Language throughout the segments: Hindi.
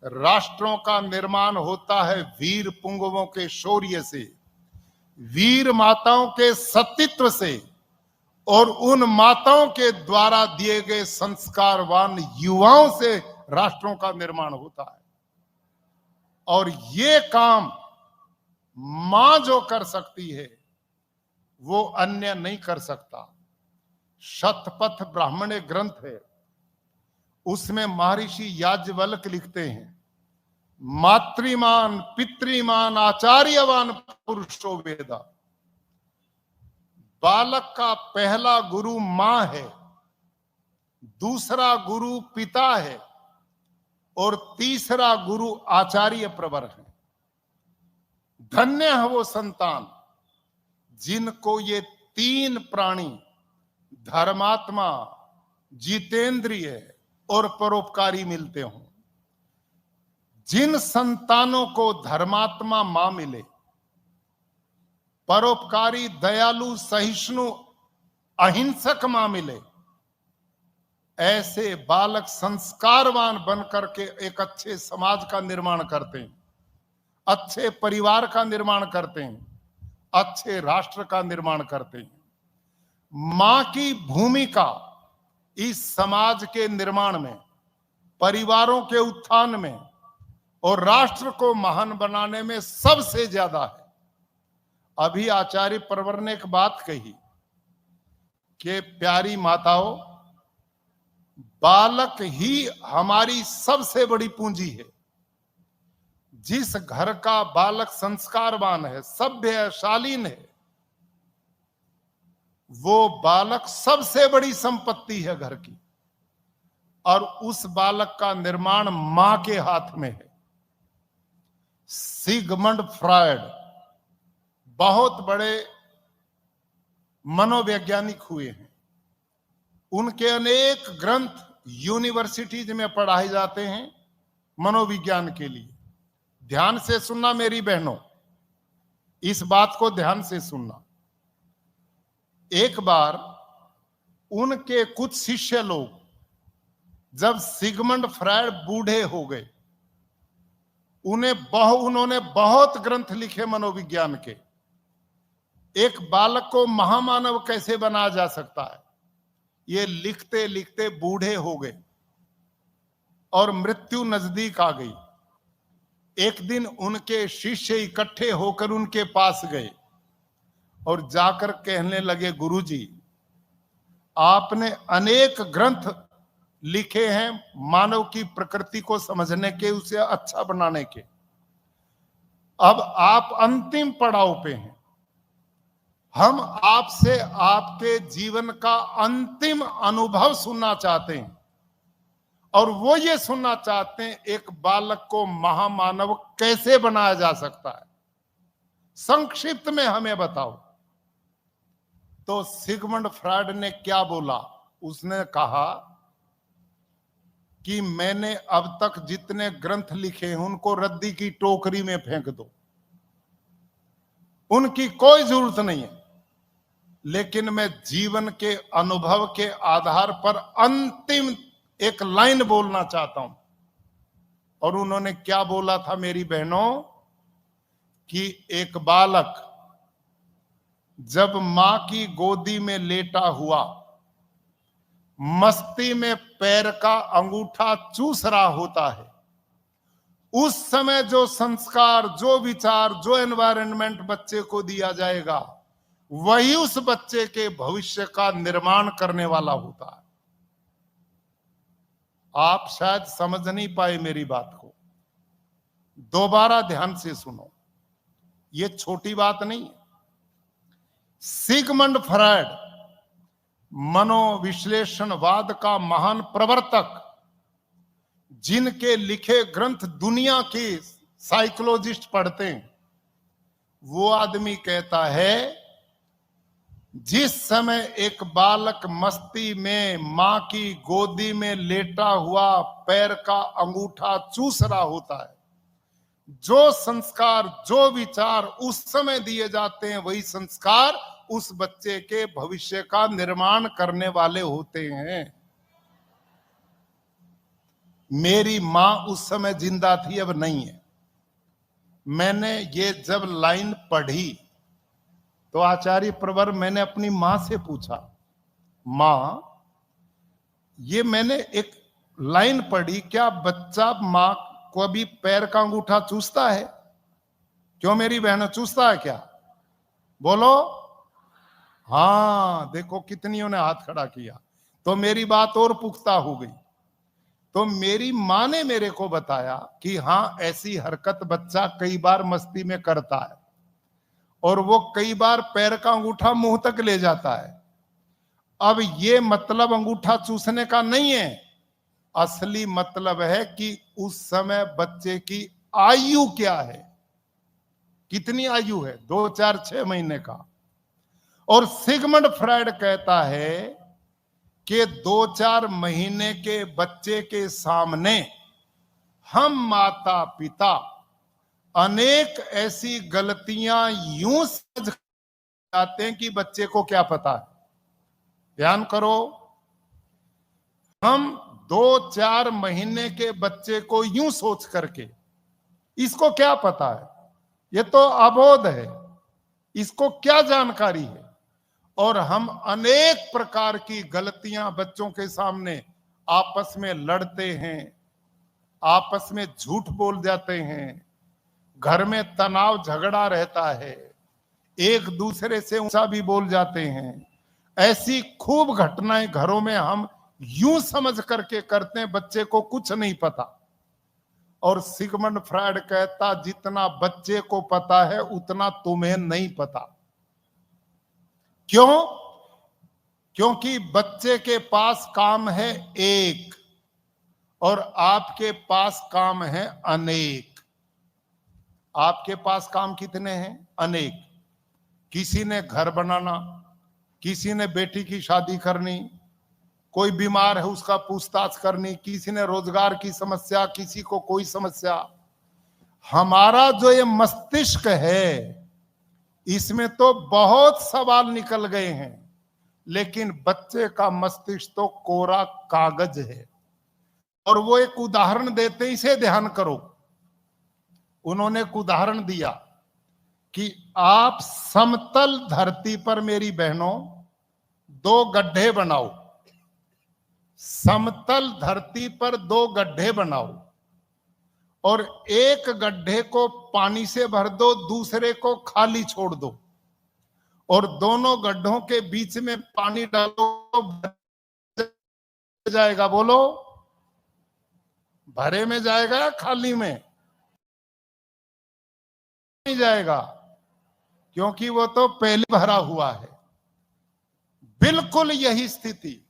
राष्ट्रों का निर्माण होता है वीर पुंगवों के शौर्य से, वीर माताओं के सतीत्व से और उन माताओं के द्वारा दिए गए संस्कारवान युवाओं से राष्ट्रों का निर्माण होता है। और ये काम मां जो कर सकती है वो अन्य नहीं कर सकता। शतपथ ब्राह्मणे ग्रंथ है, उसमें महर्षि याज्ञवल्क्य लिखते हैं, मातृमान पितृमान आचार्यवान पुरुषो वेदा। बालक का पहला गुरु मां है, दूसरा गुरु पिता है और तीसरा गुरु आचार्य प्रवर है। धन्य है वो संतान जिनको ये तीन प्राणी धर्मात्मा, जितेंद्रिय और परोपकारी मिलते हों। जिन संतानों को धर्मात्मा मां मिले, परोपकारी, दयालु, सहिष्णु, अहिंसक मां मिले, ऐसे बालक संस्कारवान बनकर के एक अच्छे समाज का निर्माण करते हैं, अच्छे परिवार का निर्माण करते हैं, अच्छे राष्ट्र का निर्माण करते हैं। मां की भूमिका इस समाज के निर्माण में, परिवारों के उत्थान में और राष्ट्र को महान बनाने में सबसे ज्यादा है। अभी आचार्य प्रवर ने एक बात कही कि प्यारी माताओं, बालक ही हमारी सबसे बड़ी पूंजी है। जिस घर का बालक संस्कारवान है, सभ्य है, शालीन है, वो बालक सबसे बड़ी संपत्ति है घर की। और उस बालक का निर्माण मां के हाथ में है। सिगमंड फ्रायड बहुत बड़े मनोवैज्ञानिक हुए हैं। उनके अनेक ग्रंथ यूनिवर्सिटीज में पढ़ाए जाते हैं मनोविज्ञान के लिए। ध्यान से सुनना मेरी बहनों, इस बात को ध्यान से सुनना। एक बार उनके कुछ शिष्य लोग जब सिगमंड फ्रायड बूढ़े हो गए, उन्होंने बहुत ग्रंथ लिखे मनोविज्ञान के। एक बालक को महामानव कैसे बनाया जा सकता है, ये लिखते लिखते बूढ़े हो गए और मृत्यु नजदीक आ गई। एक दिन उनके शिष्य इकट्ठे होकर उनके पास गए और जाकर कहने लगे, गुरुजी, आपने अनेक ग्रंथ लिखे हैं मानव की प्रकृति को समझने के, उसे अच्छा बनाने के। अब आप अंतिम पड़ाव पे हैं। हम आपसे आपके जीवन का अंतिम अनुभव सुनना चाहते हैं। और वो ये सुनना चाहते हैं, एक बालक को महामानव कैसे बनाया जा सकता है, संक्षिप्त में हमें बताओ। तो सिगमंड फ्रायड ने क्या बोला? उसने कहा कि मैंने अब तक जितने ग्रंथ लिखे हैं उनको रद्दी की टोकरी में फेंक दो, उनकी कोई जरूरत नहीं है। लेकिन मैं जीवन के अनुभव के आधार पर अंतिम एक लाइन बोलना चाहता हूं। और उन्होंने क्या बोला था मेरी बहनों, कि एक बालक जब मां की गोदी में लेटा हुआ मस्ती में पैर का अंगूठा चूस रहा होता है, उस समय जो संस्कार, जो विचार, जो एनवायरनमेंट बच्चे को दिया जाएगा, वही उस बच्चे के भविष्य का निर्माण करने वाला होता है। आप शायद समझ नहीं पाए मेरी बात को, दोबारा ध्यान से सुनो, ये छोटी बात नहीं है। सिगमंड फ्रायड मनोविश्लेषणवाद का महान प्रवर्तक, जिनके लिखे ग्रंथ दुनिया के साइकोलॉजिस्ट पढ़ते हैं, वो आदमी कहता है, जिस समय एक बालक मस्ती में मां की गोदी में लेटा हुआ पैर का अंगूठा चूस रहा होता है, जो संस्कार, जो विचार उस समय दिए जाते हैं, वही संस्कार उस बच्चे के भविष्य का निर्माण करने वाले होते हैं। मेरी मां उस समय जिंदा थी, अब नहीं है। मैंने ये जब लाइन पढ़ी तो आचार्य प्रवर मैंने अपनी मां से पूछा, मां ये मैंने एक लाइन पढ़ी, क्या बच्चा मां को अभी पैर का अंगूठा चूसता है? क्यों मेरी बहन, चूसता है क्या? बोलो। हाँ, देखो कितनियों ने हाथ खड़ा किया, तो मेरी बात और पुख्ता हो गई। तो मेरी मां ने मेरे को बताया कि हाँ, ऐसी हरकत बच्चा कई बार मस्ती में करता है और वो कई बार पैर का अंगूठा मुंह तक ले जाता है। अब ये मतलब अंगूठा चूसने का नहीं है, असली मतलब है कि उस समय बच्चे की आयु क्या है, कितनी आयु है, 2, 4, 6 महीने का। और सिगमंड फ्रायड कहता है कि 2, 4 महीने के बच्चे के सामने हम माता पिता अनेक ऐसी गलतियां यूं समझ जाते हैं कि बच्चे को क्या पता है। ध्यान करो, हम 2, 4 महीने के बच्चे को यूं सोच करके, इसको क्या पता है, ये तो अबोध है, इसको क्या जानकारी है, और हम अनेक प्रकार की गलतियां बच्चों के सामने आपस में लड़ते हैं, आपस में झूठ बोल जाते हैं, घर में तनाव झगड़ा रहता है, एक दूसरे से ऊंचा भी बोल जाते हैं। ऐसी खूब घटनाएं घरों में हम यूं समझ करके करते हैं, बच्चे को कुछ नहीं पता। और सिगमंड फ्रायड कहता, जितना बच्चे को पता है उतना तुम्हें नहीं पता। क्यों? क्योंकि बच्चे के पास काम है एक और आपके पास काम है अनेक। आपके पास काम कितने हैं? अनेक। किसी ने घर बनाना, किसी ने बेटी की शादी करनी, कोई बीमार है उसका पूछताछ करनी, किसी ने रोजगार की समस्या, किसी को कोई समस्या। हमारा जो ये मस्तिष्क है इसमें तो बहुत सवाल निकल गए हैं, लेकिन बच्चे का मस्तिष्क तो कोरा कागज है। और वो एक उदाहरण देते, इसे ध्यान करो। उन्होंने एक उदाहरण दिया कि आप समतल धरती पर मेरी बहनों 2 गड्ढे बनाओ, समतल धरती पर 2 गड्ढे बनाओ और एक गड्ढे को पानी से भर दो, दूसरे को खाली छोड़ दो और दोनों गड्ढों के बीच में पानी डालो, भर जाएगा? बोलो, भरे में जाएगा या खाली में? नहीं जाएगा, क्योंकि वो तो पहले भरा हुआ है। बिल्कुल यही स्थिति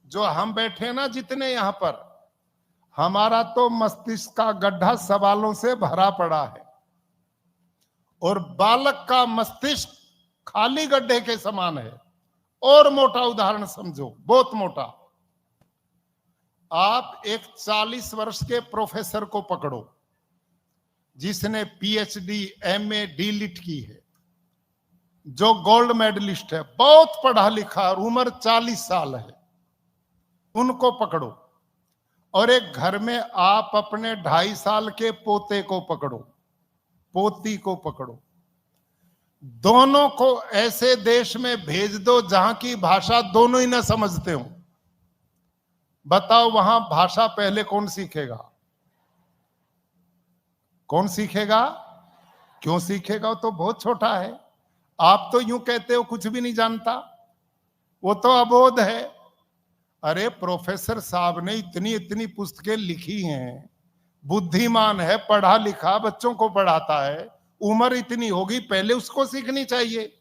जो हम बैठे ना जितने यहां पर, हमारा तो मस्तिष्क का गड्ढा सवालों से भरा पड़ा है और बालक का मस्तिष्क खाली गड्ढे के समान है। और मोटा उदाहरण समझो, बहुत मोटा। आप एक 40 वर्ष के प्रोफेसर को पकड़ो जिसने पीएचडी, एमए, डीलिट की है, जो गोल्ड मेडलिस्ट है, बहुत पढ़ा लिखा और उम्र 40 साल है, उनको पकड़ो। और एक घर में आप अपने 2.5 साल के पोते को पकड़ो, पोती को पकड़ो, दोनों को ऐसे देश में भेज दो जहां की भाषा दोनों ही ना समझते हो। बताओ वहां भाषा पहले कौन सीखेगा? कौन सीखेगा? क्यों सीखेगा? वो तो बहुत छोटा है। आप तो यूं कहते हो कुछ भी नहीं जानता, वो तो अबोध है। अरे प्रोफेसर साहब ने इतनी इतनी पुस्तकें लिखी हैं, बुद्धिमान है, पढ़ा लिखा, बच्चों को पढ़ाता है, उम्र इतनी होगी, पहले उसको सीखनी चाहिए।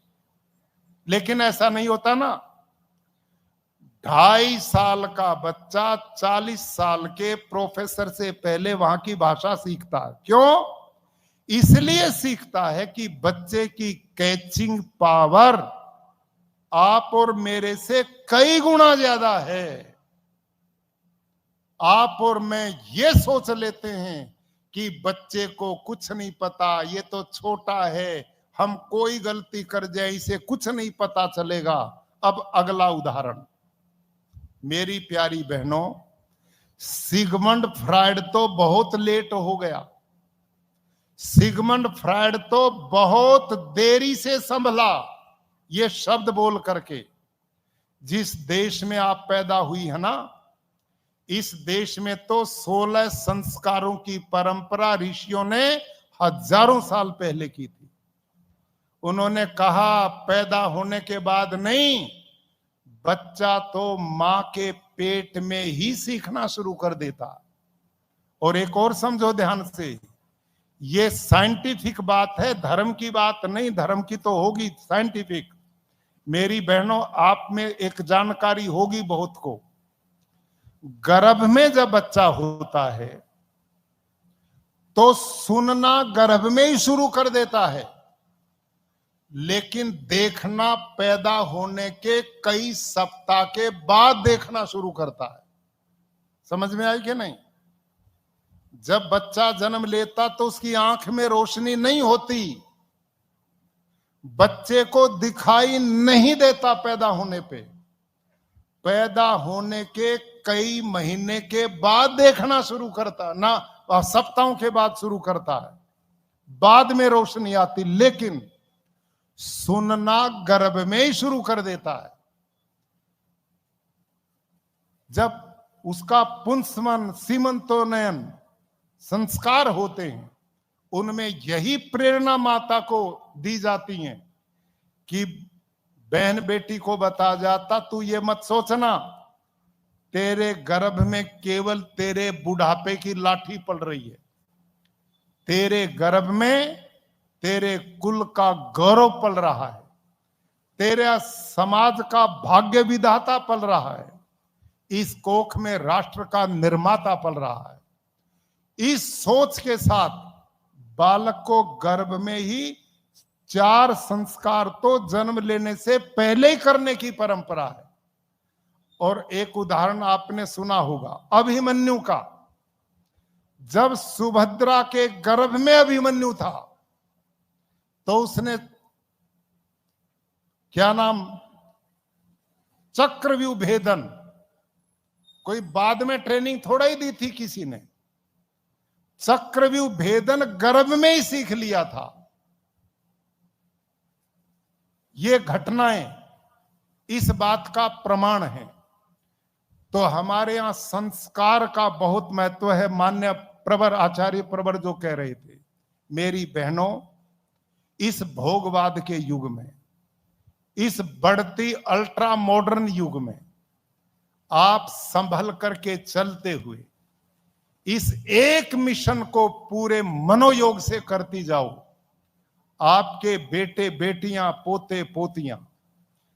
लेकिन ऐसा नहीं होता ना। 2.5 साल का बच्चा 40 साल के प्रोफेसर से पहले वहां की भाषा सीखता है। क्यों? इसलिए सीखता है कि बच्चे की कैचिंग पावर आप और मेरे से कई गुना ज्यादा है। आप और मैं ये सोच लेते हैं कि बच्चे को कुछ नहीं पता, ये तो छोटा है, हम कोई गलती कर जाए इसे कुछ नहीं पता चलेगा। अब अगला उदाहरण, मेरी प्यारी बहनों, सिगमंड फ्रायड तो बहुत लेट हो गया। सिगमंड फ्रायड तो बहुत देरी से संभला ये शब्द बोल करके, जिस देश में आप पैदा हुई है ना, इस देश में तो 16 संस्कारों की परंपरा ऋषियों ने हजारों साल पहले की थी। उन्होंने कहा पैदा होने के बाद नहीं, बच्चा तो मां के पेट में ही सीखना शुरू कर देता। और एक और समझो ध्यान से, ये साइंटिफिक बात है, धर्म की बात नहीं। धर्म की तो होगी, साइंटिफिक। मेरी बहनों, आप में एक जानकारी होगी बहुत को, गर्भ में जब बच्चा होता है तो सुनना गर्भ में ही शुरू कर देता है, लेकिन देखना पैदा होने के कई सप्ताह के बाद देखना शुरू करता है। समझ में आई कि नहीं? जब बच्चा जन्म लेता तो उसकी आंख में रोशनी नहीं होती, बच्चे को दिखाई नहीं देता पैदा होने पे। पैदा होने के कई महीने के बाद देखना शुरू करता, ना सप्ताहों के बाद शुरू करता है, बाद में रोशनी आती, लेकिन सुनना गर्भ में ही शुरू कर देता है। जब उसका पुंसवन सीमंतोनयन संस्कार होते हैं, उनमें यही प्रेरणा माता को दी जाती है कि बहन बेटी को बता जाता, तू ये मत सोचना तेरे गर्भ में केवल तेरे बुढ़ापे की लाठी पड़ रही है, तेरे गर्भ में तेरे कुल का गौरव पल रहा है, तेरे समाज का भाग्य विधाता पल रहा है, इस कोख में राष्ट्र का निर्माता पल रहा है। इस सोच के साथ बालक को गर्भ में ही 4 संस्कार तो जन्म लेने से पहले ही करने की परंपरा है। और एक उदाहरण आपने सुना होगा अभिमन्यु का। जब सुभद्रा के गर्भ में अभिमन्यु था तो उसने क्या नाम, चक्रव्यूह भेदन, कोई बाद में ट्रेनिंग थोड़ा ही दी थी किसी ने, चक्रव्यूह भेदन गर्भ में ही सीख लिया था। ये घटनाएं इस बात का प्रमाण है। तो हमारे यहां संस्कार का बहुत महत्व है। मान्य प्रवर आचार्य प्रवर जो कह रहे थे, मेरी बहनों, इस भोगवाद के युग में, इस बढ़ती अल्ट्रा मॉडर्न युग में आप संभल करके चलते हुए इस एक मिशन को पूरे मनोयोग से करती जाओ। आपके बेटे बेटियां पोते पोतियां,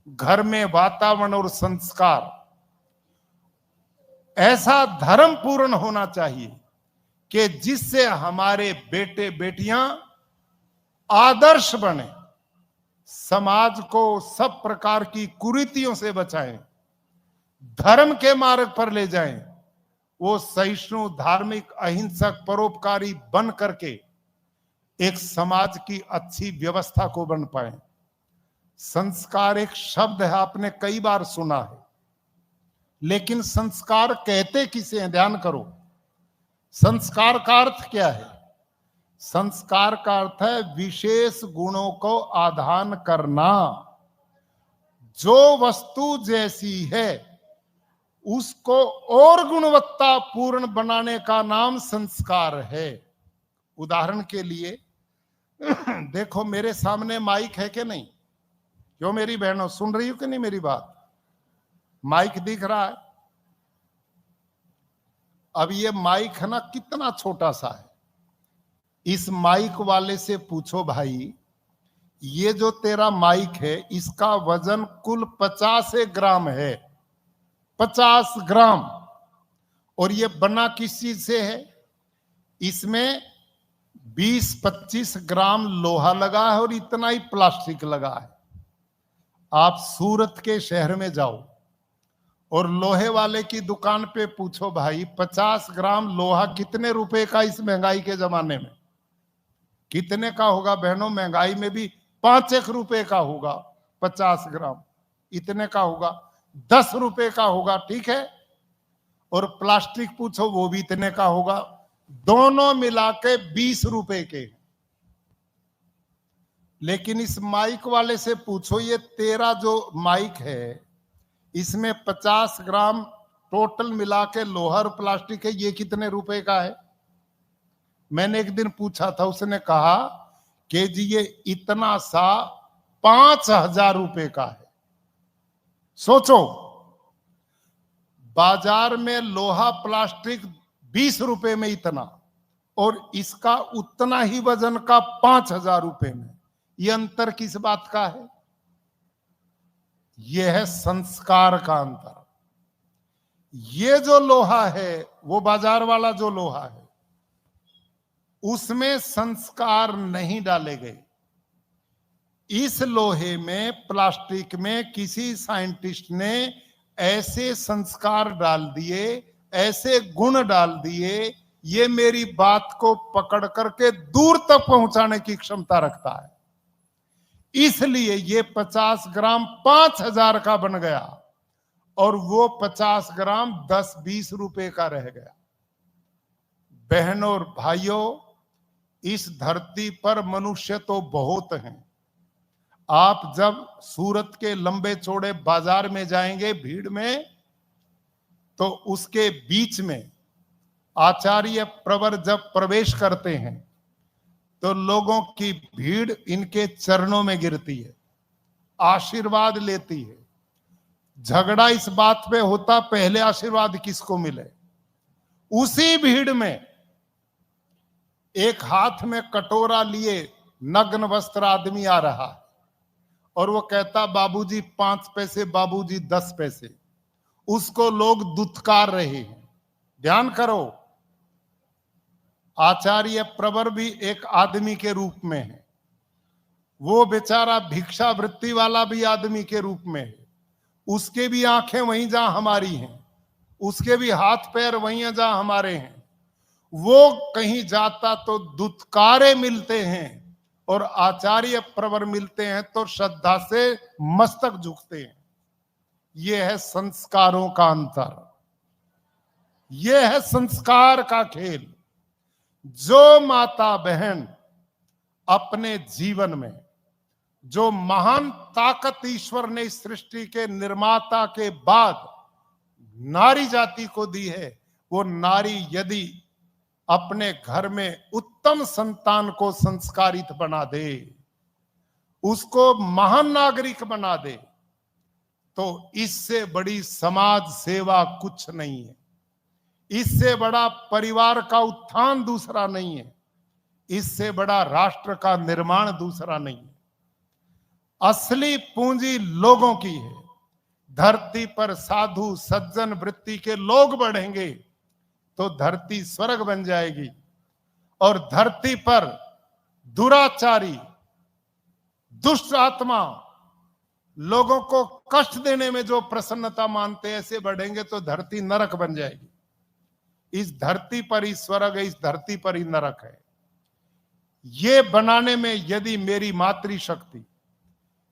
घर में वातावरण और संस्कार ऐसा धर्म पूर्ण होना चाहिए कि जिससे हमारे बेटे बेटियां आदर्श बने, समाज को सब प्रकार की कुरीतियों से बचाएं, धर्म के मार्ग पर ले जाएं, वो सहिष्णु, धार्मिक, अहिंसक, परोपकारी बन करके एक समाज की अच्छी व्यवस्था को बन पाए। संस्कार एक शब्द है, आपने कई बार सुना है, लेकिन संस्कार कहते किसे हैं? ध्यान करो, संस्कार का अर्थ क्या है? संस्कार का अर्थ है विशेष गुणों को आधान करना। जो वस्तु जैसी है उसको और गुणवत्ता पूर्ण बनाने का नाम संस्कार है। उदाहरण के लिए देखो, मेरे सामने माइक है कि नहीं? क्यों मेरी बहनों, सुन रही हो कि नहीं मेरी बात? माइक दिख रहा है? अब ये माइक है ना, कितना छोटा सा है। इस माइक वाले से पूछो, भाई ये जो तेरा माइक है इसका वजन कुल 50 ग्राम है, 50 ग्राम। और ये बना किस चीज से है? इसमें 20-25 ग्राम लोहा लगा है और इतना ही प्लास्टिक लगा है। आप सूरत के शहर में जाओ और लोहे वाले की दुकान पे पूछो, भाई 50 ग्राम लोहा कितने रुपए का इस महंगाई के जमाने में? कितने का होगा बहनों? महंगाई में भी 5 रुपए का होगा 50 ग्राम, इतने का होगा, 10 रुपए का होगा, ठीक है। और प्लास्टिक पूछो वो भी इतने का होगा। दोनों मिला के 20 रुपए के। लेकिन इस माइक वाले से पूछो, ये तेरा जो माइक है इसमें 50 ग्राम टोटल मिला के लोहा और प्लास्टिक है, ये कितने रुपए का है? मैंने एक दिन पूछा था, उसने कहा कि जी ये इतना सा 5,000 रुपए का है। सोचो, बाजार में लोहा प्लास्टिक 20 रुपए में इतना, और इसका उतना ही वजन का 5,000 रुपए में। ये अंतर किस बात का है? यह है संस्कार का अंतर। ये जो लोहा है, वो बाजार वाला जो लोहा है, उसमें संस्कार नहीं डाले गए। इस लोहे में, प्लास्टिक में किसी साइंटिस्ट ने ऐसे संस्कार डाल दिए, ऐसे गुण डाल दिए, ये मेरी बात को पकड़ करके दूर तक पहुंचाने की क्षमता रखता है। इसलिए ये 50 ग्राम 5,000 का बन गया, और वो 50 ग्राम 10-20 रुपए का रह गया। बहनों और भाइयों, इस धरती पर मनुष्य तो बहुत हैं। आप जब सूरत के लंबे चौड़े बाजार में जाएंगे भीड़ में, तो उसके बीच में आचार्य प्रवर जब प्रवेश करते हैं तो लोगों की भीड़ इनके चरणों में गिरती है, आशीर्वाद लेती है। झगड़ा इस बात पे होता पहले आशीर्वाद किसको मिले। उसी भीड़ में एक हाथ में कटोरा लिए नग्न वस्त्र आदमी आ रहा है, और वो कहता बाबूजी 5 पैसे, बाबूजी 10 पैसे। उसको लोग दुत्कार रहे हैं। ध्यान करो, आचार्य प्रवर भी एक आदमी के रूप में है, वो बेचारा भिक्षावृत्ति वाला भी आदमी के रूप में है। उसके भी आंखें वहीं जहां हमारी हैं, उसके भी हाथ पैर वहीं हैं जहां हमारे हैं। वो कहीं जाता तो दुत्कारे मिलते हैं, और आचार्य प्रवर मिलते हैं तो श्रद्धा से मस्तक झुकते हैं। यह है संस्कारों का अंतर, यह है संस्कार का खेल। जो माता बहन अपने जीवन में जो महान ताकत ईश्वर ने इस सृष्टि के निर्माता के बाद नारी जाति को दी है, वो नारी यदि अपने घर में उत्तम संतान को संस्कारित बना दे, उसको महान नागरिक बना दे, तो इससे बड़ी समाज सेवा कुछ नहीं है। इससे बड़ा परिवार का उत्थान दूसरा नहीं है। इससे बड़ा राष्ट्र का निर्माण दूसरा नहीं है। असली पूंजी लोगों की है। धरती पर साधु सज्जन वृत्ति के लोग बढ़ेंगे तो धरती स्वर्ग बन जाएगी, और धरती पर दुराचारी दुष्ट आत्मा लोगों को कष्ट देने में जो प्रसन्नता मानते ऐसे बढ़ेंगे तो धरती नरक बन जाएगी। इस धरती पर ही स्वर्ग है, इस धरती पर ही नरक है। ये बनाने में यदि मेरी मातृशक्ति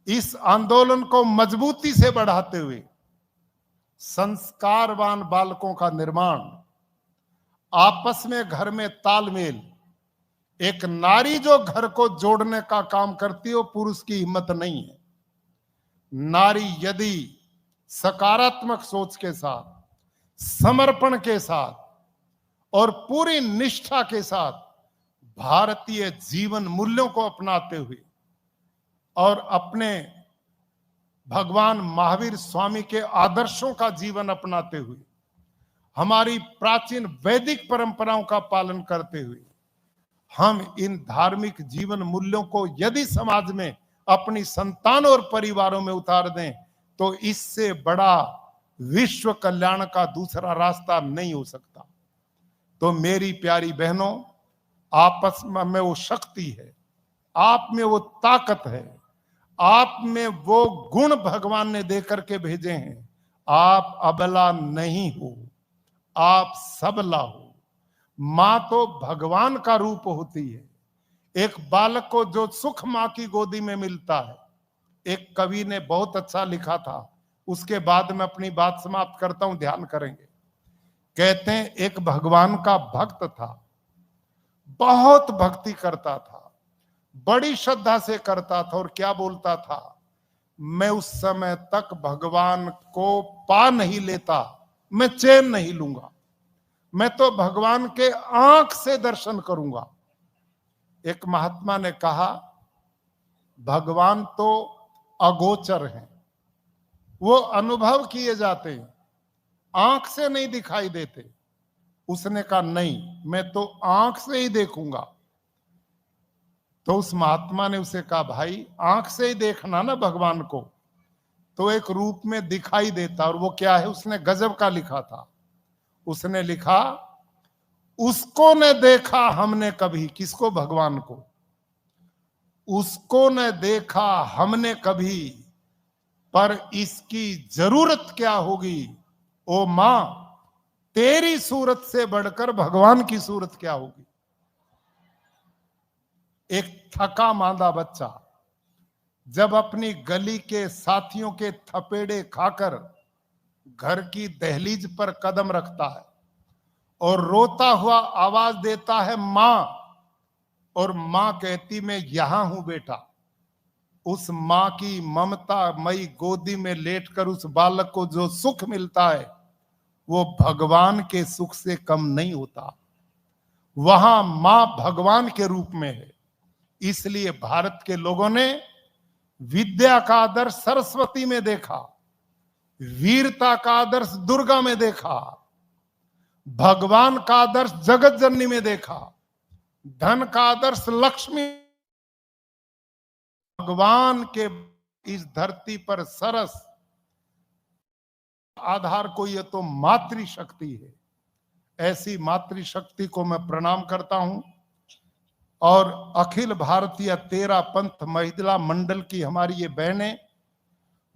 इस आंदोलन को मजबूती से बढ़ाते हुए संस्कारवान बालकों का निर्माण, आपस में घर में तालमेल, एक नारी जो घर को जोड़ने का काम करती है वो पुरुष की हिम्मत नहीं है। नारी यदि सकारात्मक सोच के साथ, समर्पण के साथ और पूरी निष्ठा के साथ भारतीय जीवन मूल्यों को अपनाते हुए और अपने भगवान महावीर स्वामी के आदर्शों का जीवन अपनाते हुए, हमारी प्राचीन वैदिक परंपराओं का पालन करते हुए हम इन धार्मिक जीवन मूल्यों को यदि समाज में अपनी संतान और परिवारों में उतार दें तो इससे बड़ा विश्व कल्याण का दूसरा रास्ता नहीं हो सकता। तो मेरी प्यारी बहनों, आपस में वो शक्ति है, आप में वो ताकत है, आप में वो गुण भगवान ने देकर के भेजे हैं। आप अबला नहीं हो, आप सबला हो। मां तो भगवान का रूप होती है। एक बालक को जो सुख मां की गोदी में मिलता है, एक कवि ने बहुत अच्छा लिखा था, उसके बाद में अपनी बात समाप्त करता हूं, ध्यान करेंगे। कहते हैं एक भगवान का भक्त था, बहुत भक्ति करता था, बड़ी श्रद्धा से करता था, और क्या बोलता था, मैं उस समय तक भगवान को पा नहीं लेता, मैं चैन नहीं लूंगा, मैं तो भगवान के आंख से दर्शन करूंगा। एक महात्मा ने कहा, भगवान तो अगोचर हैं, वो अनुभव किए जाते हैं, आंख से नहीं दिखाई देते। उसने कहा नहीं, मैं तो आंख से ही देखूंगा। तो उस महात्मा ने उसे कहा, भाई आंख से ही देखना ना भगवान को, तो एक रूप में दिखाई देता। और वो क्या है, उसने गजब का लिखा था। उसने लिखा, उसको न देखा हमने कभी, किसको, भगवान को, उसको न देखा हमने कभी, पर इसकी जरूरत क्या होगी, ओ मां तेरी सूरत से बढ़कर भगवान की सूरत क्या होगी। एक थका मांदा बच्चा जब अपनी गली के साथियों के थपेड़े खाकर घर की दहलीज पर कदम रखता है और रोता हुआ आवाज देता है मां, और मां कहती मैं यहां हूं बेटा, उस मां की ममता मई गोदी में लेटकर उस बालक को जो सुख मिलता है वो भगवान के सुख से कम नहीं होता। वहां मां भगवान के रूप में है। इसलिए भारत के लोगों ने विद्या का आदर्श सरस्वती में देखा, वीरता का आदर्श दुर्गा में देखा, भगवान का आदर्श जगत जननी में देखा, धन का आदर्श लक्ष्मी। भगवान के इस धरती पर सरस आधार को ये तो मातृशक्ति है। ऐसी मातृशक्ति को मैं प्रणाम करता हूं। और अखिल भारतीय तेरा पंथ महिला मंडल की हमारी ये बहनें,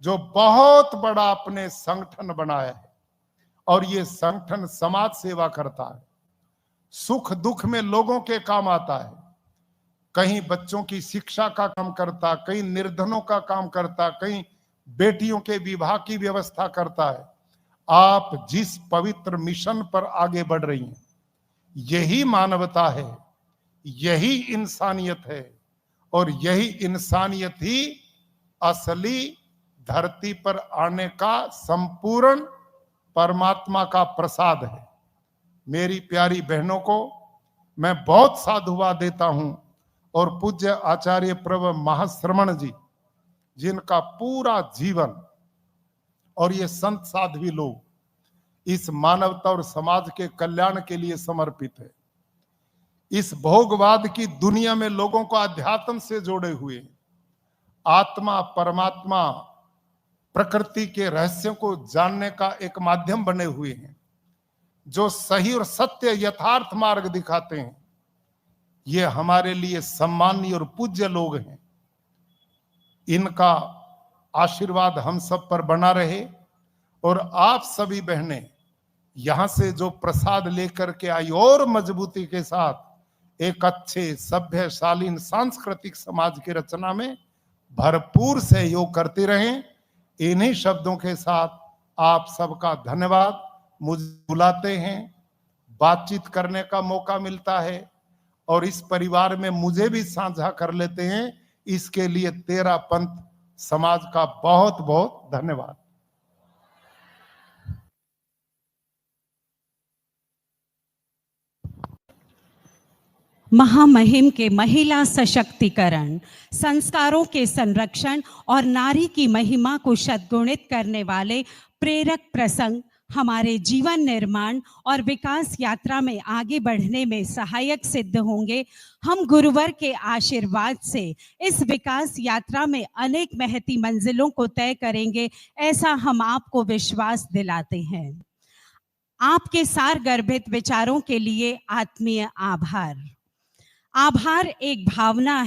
जो बहुत बड़ा अपने संगठन बनाया है, और ये संगठन समाज सेवा करता है, सुख दुख में लोगों के काम आता है। कहीं बच्चों की शिक्षा का काम करता, कहीं निर्धनों का काम करता, कहीं बेटियों के विवाह की व्यवस्था करता है। आप जिस पवित्र मिशन पर आगे बढ़ रही हैं, यही मानवता है, यही इंसानियत है, और यही इंसानियत ही असली धरती पर आने का संपूर्ण परमात्मा का प्रसाद है। मेरी प्यारी बहनों को मैं बहुत साधुवाद देता हूं। और पूज्य आचार्य प्रभु महाश्रमण जी, जिनका पूरा जीवन और ये संत साध्वी लोग इस मानवता और समाज के कल्याण के लिए समर्पित है। इस भोगवाद की दुनिया में लोगों को अध्यात्म से जोड़े हुए, आत्मा परमात्मा प्रकृति के रहस्यों को जानने का एक माध्यम बने हुए हैं, जो सही और सत्य यथार्थ मार्ग दिखाते हैं। ये हमारे लिए सम्मानीय और पूज्य लोग हैं। इनका आशीर्वाद हम सब पर बना रहे। और आप सभी बहनें यहां से जो प्रसाद लेकर के आई, और मजबूती के साथ एक अच्छे सभ्य शालीन सांस्कृतिक समाज की रचना में भरपूर सहयोग करते रहें। इन्हीं शब्दों के साथ आप सबका धन्यवाद। मुझे बुलाते हैं, बातचीत करने का मौका मिलता है, और इस परिवार में मुझे भी साझा कर लेते हैं। इसके लिए तेरा पंथ समाज का बहुत बहुत धन्यवाद। महामहिम के महिला सशक्तिकरण, संस्कारों के संरक्षण और नारी की महिमा को शतगुणित करने वाले प्रेरक प्रसंग हमारे जीवन निर्माण और विकास यात्रा में आगे बढ़ने में सहायक सिद्ध होंगे। हम गुरुवर के आशीर्वाद से इस विकास यात्रा में अनेक महती मंजिलों को तय करेंगे, ऐसा हम आपको विश्वास दिलाते हैं। आपके सार गर्भित विचारों के लिए आत्मीय आभार। आभार एक भावना है।